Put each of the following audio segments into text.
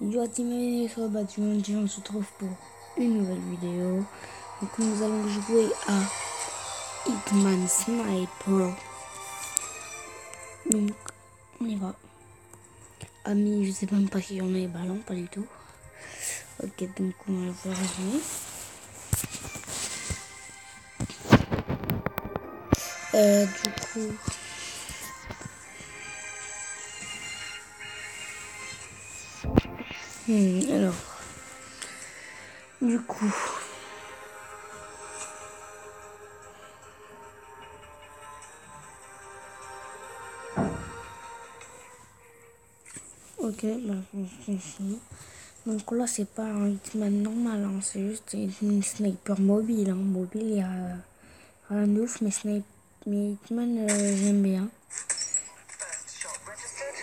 Yo team aujourd'hui on se retrouve pour une nouvelle vidéo. Donc nous allons jouer à Hitman Sniper. Donc on y va. Ami, je sais même pas si on a les ballons, pas du tout. Ok, donc on va voir jouer. Du coup. Alors. Du coup. Ok, bah, donc là c'est pas un Hitman normal, hein, c'est juste une sniper mobile. Hein. Mobile, il y a rien de ouf, mais Hitman j'aime bien.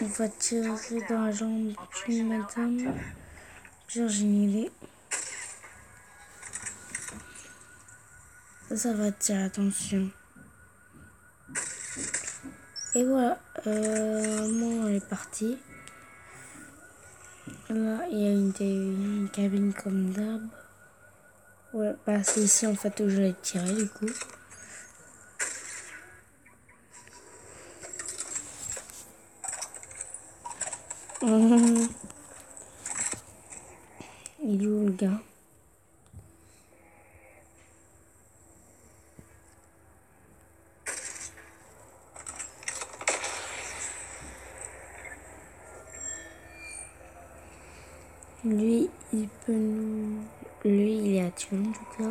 On va tirer dans la jambe d'une madame. Genre j'ai une idée. Ça va attirer l'attention. Et voilà, moi on est parti. Là il y a une cabine comme d'hab. Ouais, bah c'est ici en fait où je l'ai tiré du coup. Il est où le gars? Lui, il peut nous... Lui, il est à tuer en tout cas.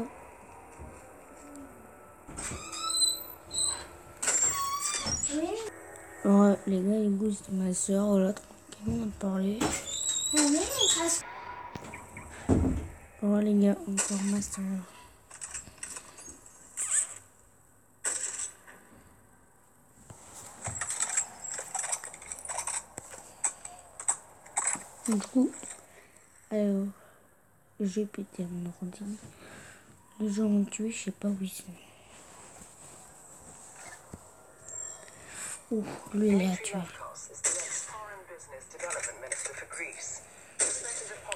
Ouais, les gars, ils boostent ma soeur. Voilà, tranquillement, on va parler. Oh les gars, encore ma soeur. Du coup, alors, j'ai pété mon ordi. Les gens ont tué, je sais pas où ils sont. Ouf, lui, il est à tuer.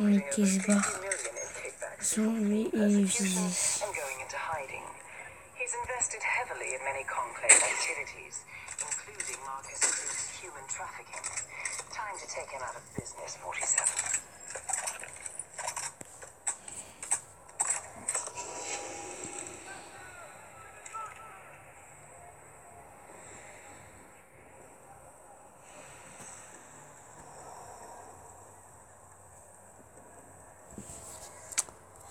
Mais qui se barre. Sans lui, il est visé. He's invested heavily in many conclave activities, including Marcus Cruz's human trafficking. Time to take him out of business, 47.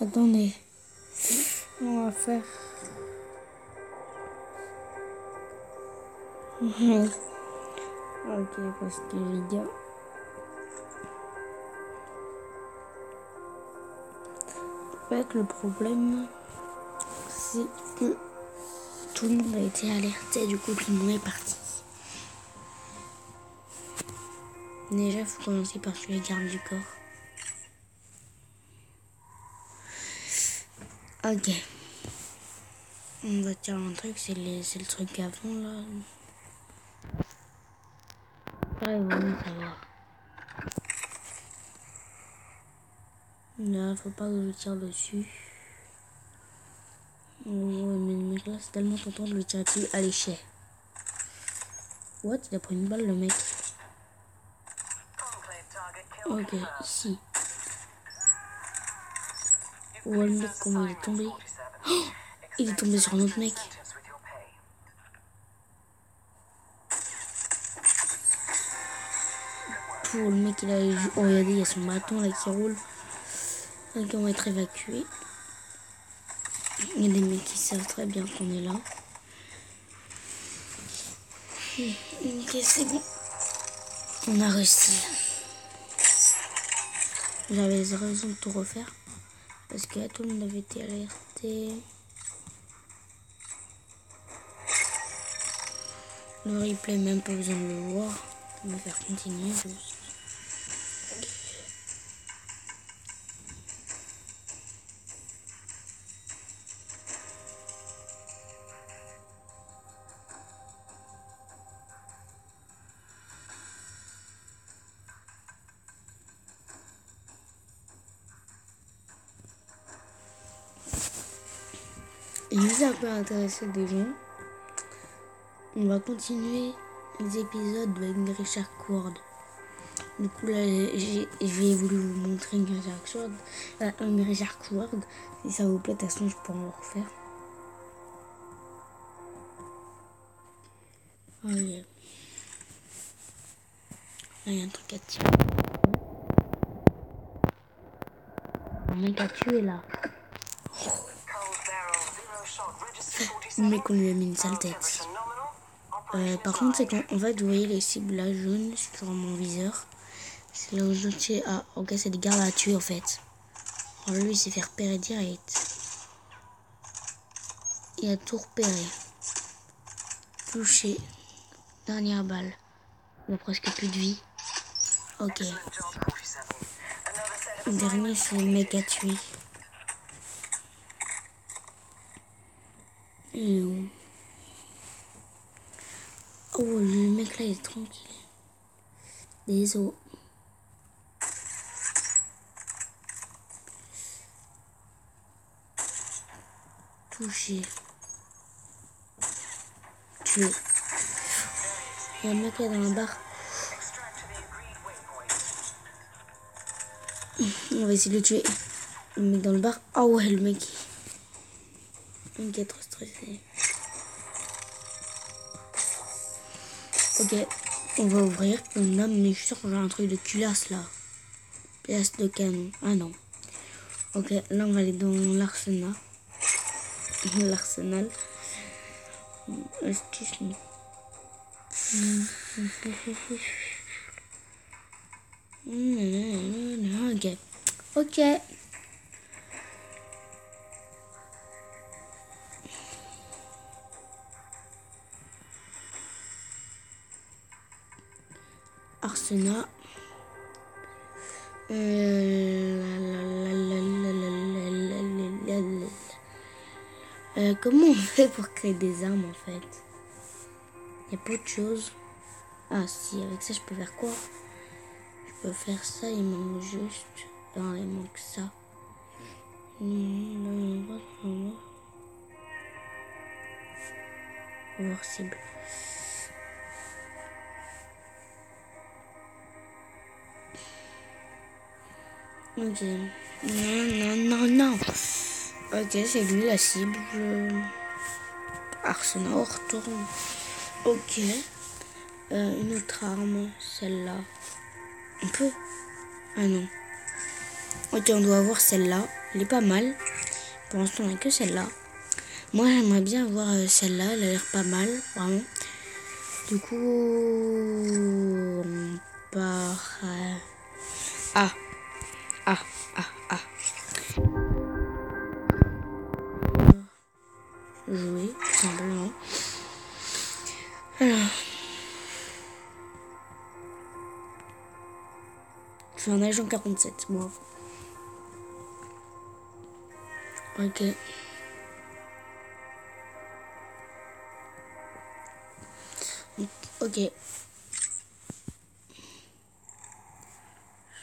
Attendez, on va faire... Ok, parce que les gars... En fait, le problème, c'est que tout le monde a été alerté, du coup tout le monde est parti. Déjà, il faut commencer par tuer les gardes du corps. Ok. On va dire un truc, c'est le truc avant là. Ouais, bon, ça va. Là, faut pas que je tire dessus. Oh, mais le mec là, c'est tellement content de le tirer dessus à l'échelle. What? Il a pris une balle le mec. Ok, ici. Oh, le mec, comment il est tombé? Oh, il est tombé sur un autre mec. Pour le mec, il a eu... Oh, regardez, il y a son bâton là qui roule. Ok, on va être évacué. Il y a des mecs qui savent très bien qu'on est là. Ok, c'est bon. On a réussi. J'avais raison de tout refaire. Parce que là, tout le monde avait été alerté. Le replay, même pas besoin de le voir. On va faire continuer. Et ça peut intéresser des gens. On va continuer les épisodes avec Richard Quard. Du coup, là, j'ai voulu vous montrer une Richard Quard. Si ça vous plaît, de toute façon, je pourrais en refaire. Oh yeah. Là, il y a un truc à tirer. Un mec à tuer là. Le mec, on lui a mis une sale tête. Par contre, c'est qu'en fait, vous voyez les cibles là jaunes sur mon viseur. C'est là où je tue. Ah, ok, c'est des gardes à tuer en fait. Alors lui, il s'est fait repérer direct. Il a tout repéré. Touché. Dernière balle. Il a presque plus de vie. Ok. Le dernier, c'est le mec à tuer. Il est où? Oh, le mec là, il est tranquille. Des os. Touché. Tué. Il y a un mec là dans la barre. On va essayer de le tuer. Le mec dans le bar. Ah ouais, le mec. Le mec est trop stressé. Ok. On va ouvrir. On a, mais je suis sûr qu'on a un truc de culasse là. Pièce de canon. Ah non. Ok, là on va aller dans l'arsenal. L'arsenal. Excuse me. Ok. Ok. Arsenal. Comment on fait pour créer des armes en fait? Il y a pas de choses. Ah si, avec ça je peux faire quoi? Je peux faire ça, il manque juste... Non, il manque ça. Voir cible. Ok. Non. Ok, c'est lui la cible. Arsenal, on retourne. Ok. Une autre arme, celle-là. On peut? Ah non. Ok, on doit avoir celle-là. Elle est pas mal. Pour l'instant, on n'a que celle-là. Moi, j'aimerais bien avoir celle-là. Elle a l'air pas mal, vraiment. Du coup, on part... Ah. Jouer, tout simplement. Alors. Je suis un agent 47, moi. Ok. Ok.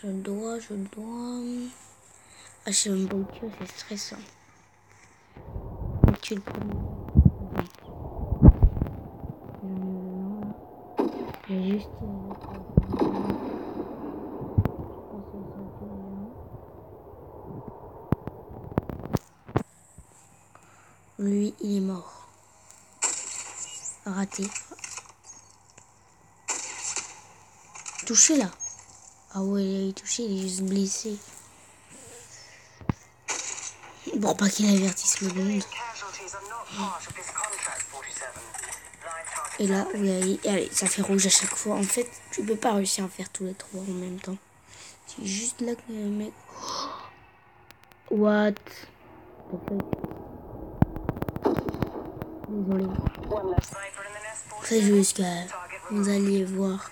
Je dois... Ah, je sais même pas où tuer, c'est stressant. Tu le premier. J'ai juste... Lui, il est mort. Raté. Touché là. Ah ouais, il est touché, il est juste blessé. Bon, pas qu'il avertisse le monde. Et là, oui, allez, ça fait rouge à chaque fois. En fait, tu peux pas réussir à faire tous les trois en même temps. C'est juste là que le mec... What? Désolé. C'est juste que vous alliez voir.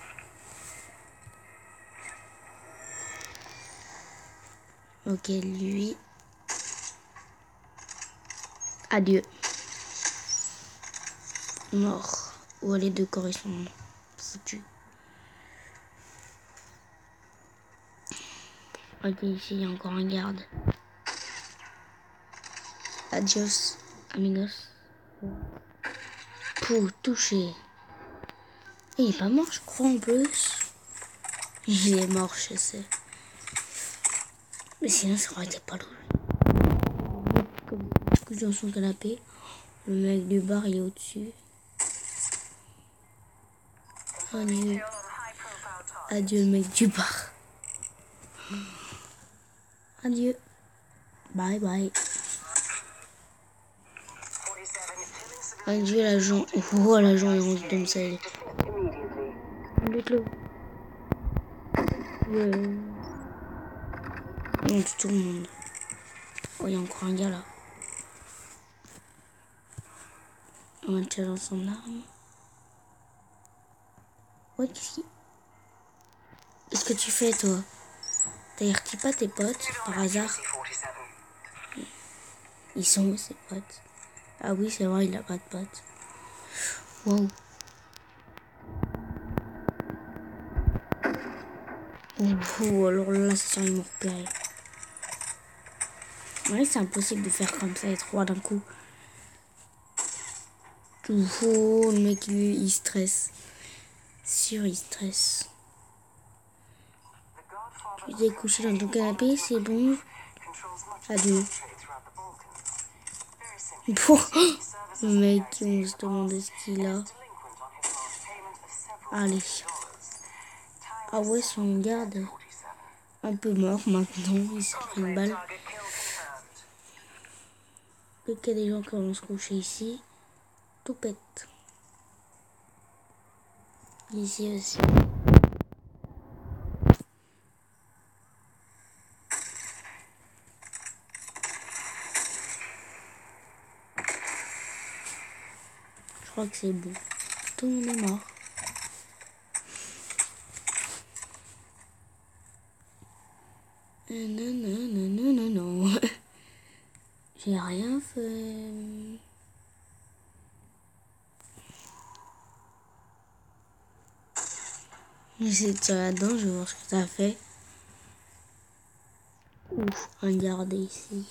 Ok, lui. Adieu. Mort. Oh, les deux corps, ils sont foutus. Ok, ici, il y a encore un garde. Adios. Amigos. Pour toucher. Et il est pas mort, je crois, en plus. Il est mort, je sais. Mais sinon, ça aurait été pas drôle. Comme dans son canapé. Le mec du bar, il est au-dessus. Adieu. Adieu, le mec du bar. Adieu. Bye bye. Adieu, l'agent. Oh, l'agent, il rentre comme ça. Embête-le. On tue tout le monde. Oh, il y a encore un gars là. On va tirer dans son arme. Ouais, qu'est-ce que tu fais, toi? T'avertis pas tes potes, par hasard? Ils sont où, ces potes? Ah oui, c'est vrai, il a pas de potes. Wow. Oh, alors là, c'est ils m'ont repéré. Ouais, c'est impossible de faire comme ça, les trois d'un coup. Oh, le mec, il stresse. Sûr, il stresse. Tu es couché dans ton canapé, c'est bon. Adieu. Bon, le mec, on se demandait ce qu'il a. Allez. Ah ouais, son garde. Un peu mort maintenant, il s'est pris une balle. Dès qu'il y a des gens qui vont se coucher ici, tout pète. Ici aussi. Je crois que c'est bon. Tout le monde est mort. Non, non, non, non, non, non. J'ai rien fait. J'essaie de tirer là-dedans, je vais voir ce que ça fait. Ouf, un garde ici.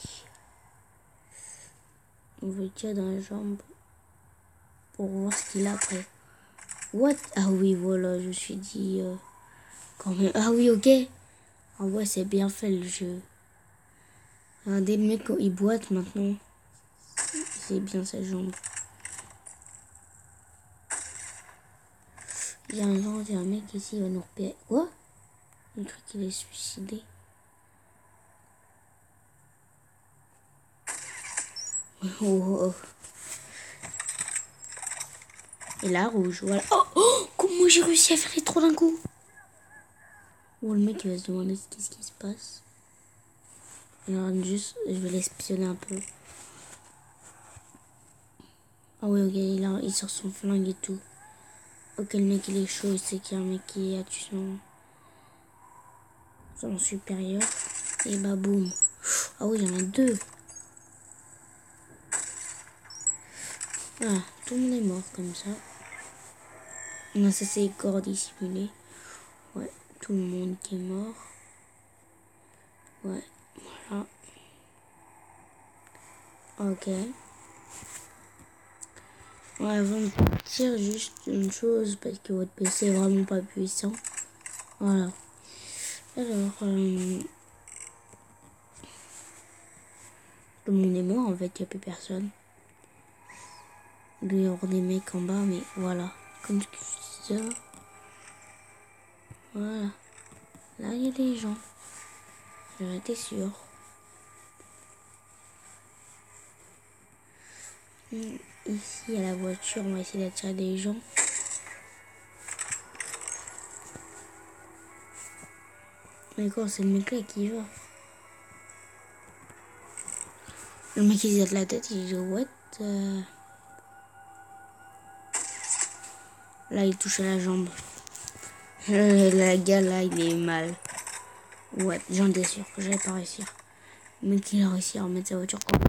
On va le tirer dans la jambe pour voir ce qu'il a après. What? Ah oui, voilà, je me suis dit quand même. Ah oui, ok. Ah ouais, c'est bien fait le jeu. Regardez le mec, il boite maintenant. C'est bien sa jambe. Il y a un mec ici, il va nous repérer. Quoi? Il croit qu'il est suicidé. Oh, oh, oh. Et la rouge, voilà. Oh, oh, comment j'ai réussi à faire les trois d'un coup? Oh, le mec, il va se demander qu'est-ce qui se passe. Alors, juste, je vais l'espionner un peu. Ah oui, ok, il sort son flingue et tout. Ok, le mec, il est chaud, il sait qu'il y a un mec qui a tué son supérieur. Et bah, boum. Ah oui, il y en a deux. Voilà, tout le monde est mort comme ça. Non, ça c'est corps dissimulé. Ouais, tout le monde qui est mort. Ouais, voilà. Ok. Ouais, avant de partir, juste une chose, parce que votre PC est vraiment pas puissant. Voilà. Alors, tout le monde est mort en fait, il n'y a plus personne. Il doit y avoir des mecs en bas, mais voilà. Comme ça. Voilà. Là, il y a des gens. J'en étais sûre. Ici, il y a la voiture, on va essayer d'attirer des gens. Mais quoi, c'est le mec là qui va. Le mec il se de la tête, il dit what? Là, il touche à la jambe. Le gars là, il est mal. Ouais, j'en étais sûr que j'allais pas réussir. Le mec il a réussi à remettre sa voiture quoi.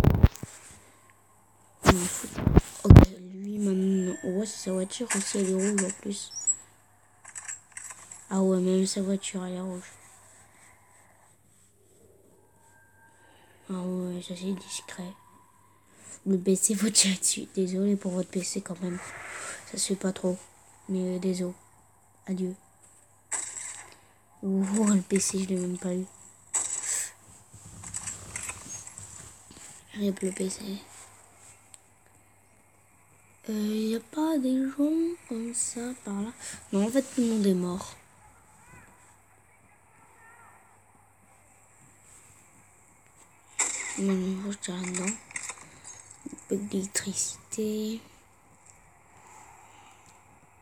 Ok, lui maintenant. Ouais, c'est sa voiture aussi, elle est rouge en plus. Ah ouais, même sa voiture elle est rouge. Ah ouais, ça c'est discret. Le PC, faut tirer dessus. Désolé pour votre PC quand même. Ça se fait pas trop. Mais désolé. Adieu. Oh, le PC, je l'ai même pas eu. Rip le PC. Y a pas des gens comme ça par là? Non, en fait, tout le monde est mort. Moi, je tire là-dedans. Un peu d'électricité.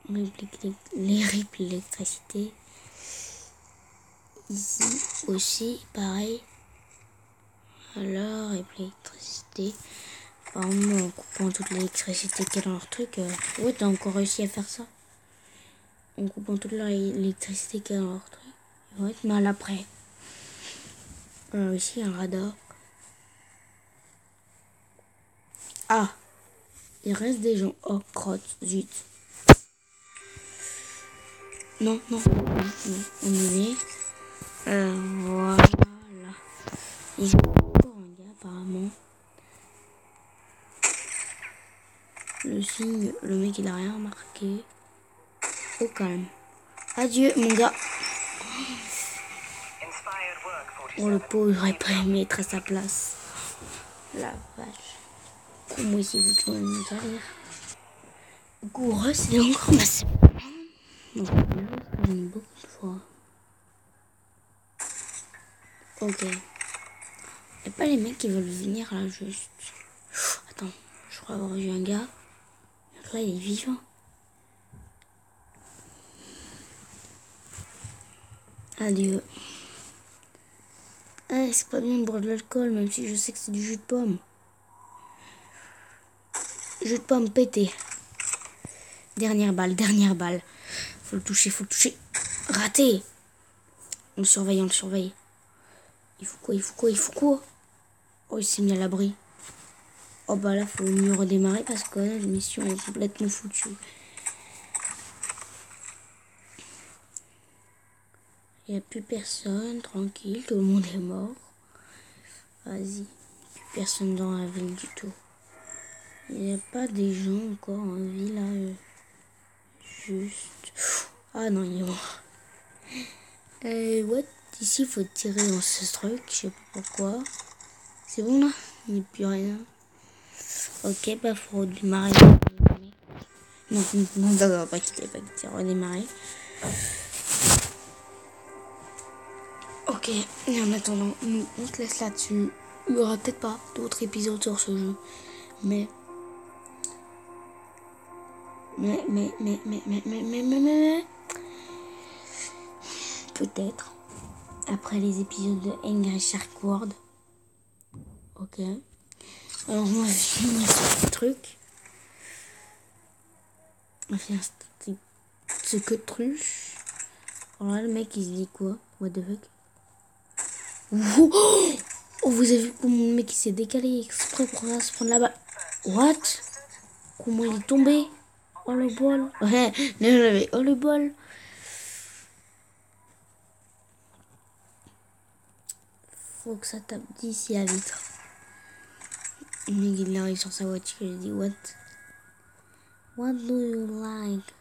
Les rips l'électricité. Ici aussi, pareil. Alors, rip l'électricité. Apparemment, en coupant toute l'électricité qu'il y a dans leur truc. Ouais, t'as encore réussi à faire ça. En coupant toute l'électricité qu'il y a dans leur truc. Ils vont être mal après. Alors ici, un radar. Ah, il reste des gens. Oh, crotte, zut. Non, non, non, on y est. Voilà. Il y a encore un gars, apparemment. Le signe, le mec, il a rien remarqué. Au calme. Adieu, mon gars. Oh, le pauvre, j'aurais pas aimé être à sa place. La vache. Comment ici, vous tournez une carrière. Goureux, c'est encore ma semaine. Donc, beaucoup de fois. Ok. Y'a pas les mecs qui veulent venir là, juste. Attends, je crois avoir vu un gars. Là, il est vivant. Adieu. Ah, c'est pas bien de boire de l'alcool, même si je sais que c'est du jus de pomme. Jus de pomme pété. Dernière balle, dernière balle. Faut le toucher, faut le toucher. Raté. On le surveille, on le surveille. Il faut quoi, il faut quoi, il faut quoi? Oh, il s'est mis à l'abri. Oh bah là, faut mieux redémarrer parce que la mission est complètement foutue. Il n'y a plus personne, tranquille, tout le monde est mort. Vas-y, plus personne dans la ville du tout. Il n'y a pas des gens encore en ville là. Juste. Ah non, il est mort. What? Ici, il faut tirer dans ce truc, je sais pas pourquoi. C'est bon là? Il n'y a plus rien. Ok, bah faut redémarrer. Non, pas quitter, redémarrer. Ok, et en attendant, on se laisse là-dessus. Il n'y aura peut-être pas d'autres épisodes sur ce jeu. Mais peut-être après les épisodes de Angry Shark World. Ok. Alors on va finir ce truc. On va finir ce que truche. Alors là, le mec il se dit quoi? What the fuck? Oh, vous avez vu comment le mec il s'est décalé exprès pour se prendre la balle? What? Comment il est tombé? Oh le bol. Ouais, oh le bol. Faut que ça tape d'ici à la vitre. Le mec il arrive sur sa voiture, il dit what? What do you like?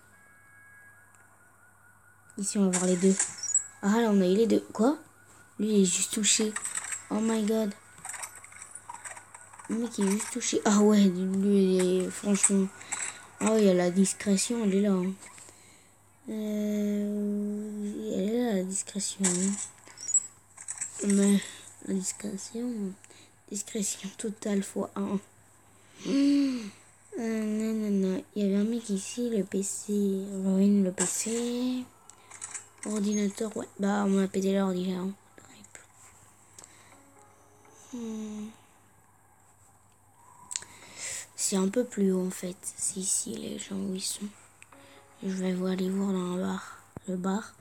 Ici on va voir les deux. Ah là on a eu les deux. Quoi? Lui il est juste touché. Oh my god. Le mec il est juste touché. Ah ouais, lui franchement. Ah oui, il y a la discrétion, elle est là. Hein. Elle est là la discrétion. Hein. Mais la discrétion totale fois 1. Non. Il y avait un mec ici, le PC. Ruine le PC. Ordinateur, ouais. Bah, on a pété l'ordinateur. C'est un peu plus haut en fait. C'est ici les gens où ils sont. Je vais aller voir dans le bar. Le bar.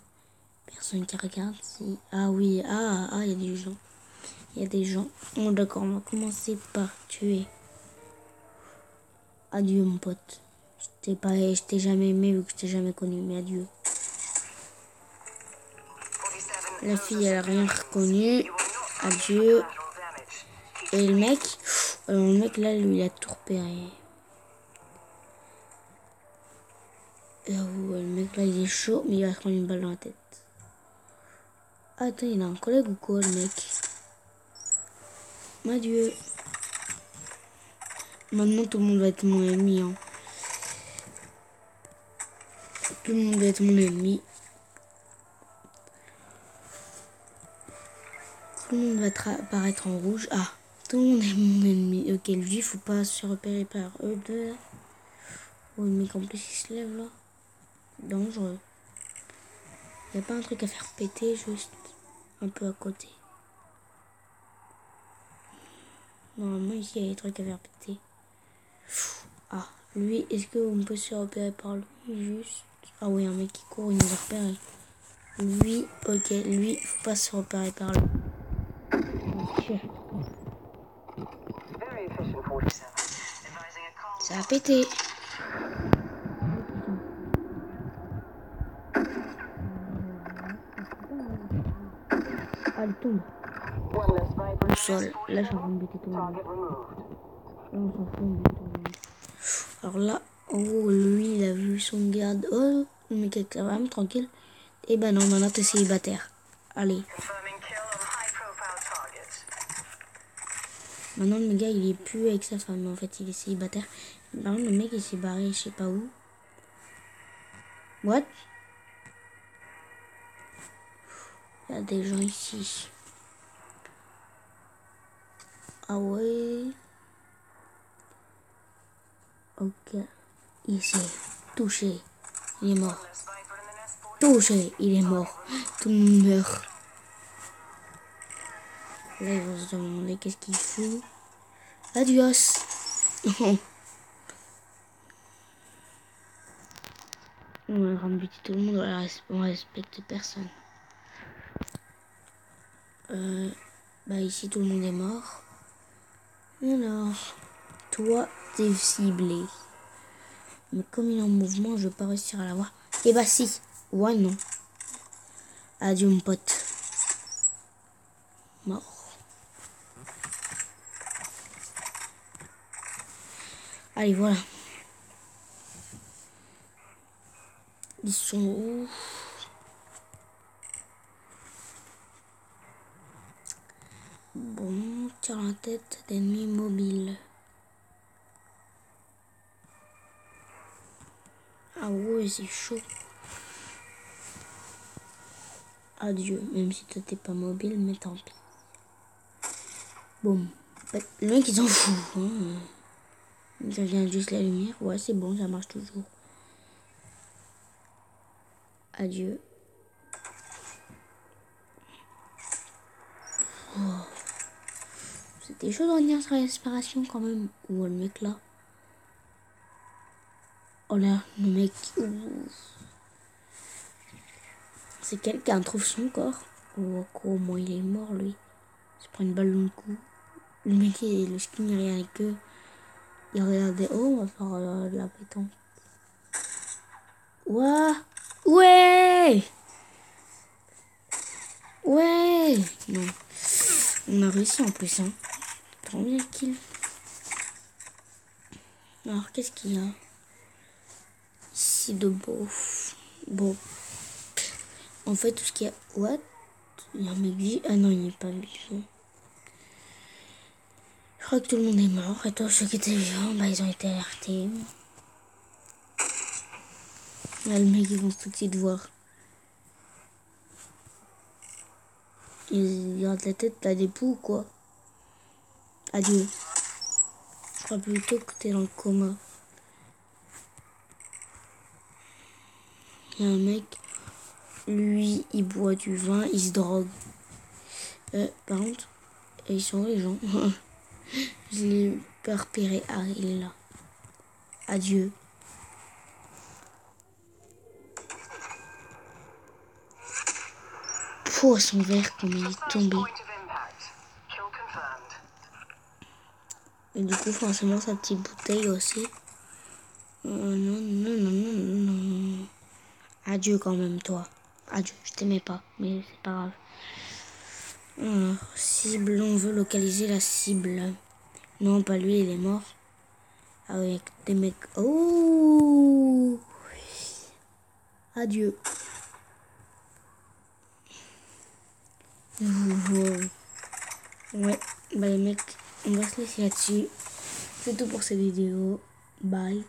Personne qui regarde. Si... Ah oui, il y a des gens. Il y a des gens. Oh d'accord, on va commencer par tuer. Adieu mon pote. Je t'ai jamais aimé vu que je t'ai jamais connu, mais adieu. La fille elle a rien reconnu. Adieu. Et le mec, Alors, le mec là, lui, il a tout repéré. Et le mec là, il est chaud, mais il va se prendre une balle dans la tête. Attends, il a un collègue ou quoi, le mec? Adieu. Maintenant, tout le monde va être mon ennemi. Hein. Tout le monde va être mon ennemi. Tout le monde va apparaître en rouge. Ah, tout le monde est mon ennemi. Ok, lui, faut pas se repérer par eux deux. Oh, le mec en plus, il se lève là. Dangereux. Y a pas un truc à faire péter, juste un peu à côté. Normalement, ici, il y a des trucs à faire péter. Ah, lui, est-ce qu'on peut se repérer par lui, juste? Ah oui, un mec qui court, il nous a repéré. Lui, ok, lui, faut pas se repérer par lui. Okay. Ça a pété. Ah, elle tombe. Au sol. Là, je suis en train de buter tout le monde. Là, on s'en fout, on bute tout le monde. Alors là, en gros, lui, il a vu son garde. Oh, le mec est quand même tranquille. Et ben non, maintenant t'es célibataire. Allez. Maintenant, le gars, il est plus avec sa femme. En fait, il est célibataire. Par contre, le mec, il s'est barré, je sais pas où. What? Il y a des gens ici. Ah ouais. Ok. Il s'est touché. Il est mort. Touché. Il est mort. Tout le monde meurt. Là, ils vont se demander qu'est-ce qu'il fout. Adios. On est en train de buter tout le monde. On respecte personne. Bah ici, tout le monde est mort. Alors, toi, t'es ciblé. Mais comme il est en mouvement, je vais pas réussir à l'avoir. Et bah si. Ouais, non. Adieu, mon pote. Mort. Allez, voilà. Ils sont où? Bon, tire la tête d'ennemis mobiles. Ah ouais, c'est chaud. Adieu, même si toi t'es pas mobile, mais tant pis. Bon, le mec il s'en fout. Hein. Ça vient juste la lumière. Ouais, c'est bon, ça marche toujours. Adieu. Oh. C'était chaud de revenir sur la respiration quand même. Où est le mec là? Oh là, le mec. C'est quelqu'un trouve son corps. Oh, au moins il est mort lui. Il se prend une balle dans le cou. Le mec, le skin, il rien avec eux. Il regardait, oh, on va faire de la pétanque. Ouah! Ouais! Ouais! Non. On a réussi en plus, hein. Trop bien le kill. Alors, qu'est-ce qu'il y a? Ici de beau. Bon. En fait, tout ce qu'il y a. What? Il y a un mec vivant. Ah non, il n'est pas vivant. Je crois que tout le monde est mort. Et toi, ceux qui étaient vivants, bah, ils ont été alertés. Là, le mec, ils vont tout de suite voir. Ils gardent la tête, t'as des poux, quoi. Adieu. Je crois plutôt que t'es dans le coma. Il y a un mec, lui, il boit du vin, il se drogue. Par contre, ils sont où les gens? Je l'ai pas repéré. Ah, il est là. Adieu. Poisson vert comme il est tombé. Et du coup, forcément, sa petite bouteille aussi. Non, non, non, non, non, non. Adieu quand même, toi. Adieu, je t'aimais pas, mais c'est pas grave. Alors, cible, on veut localiser la cible. Non, pas lui, il est mort. Avec des mecs. Oh! Adieu. Ouais, bah les mecs, on va se laisser là-dessus. C'est tout pour cette vidéo. Bye.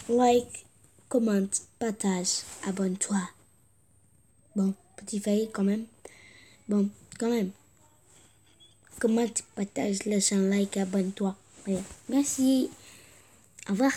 Like, commente, partage, abonne-toi. Bon, petit fail quand même. Bon, quand même. Commente, partage, laisse un like, abonne-toi. Allez, merci. Au revoir.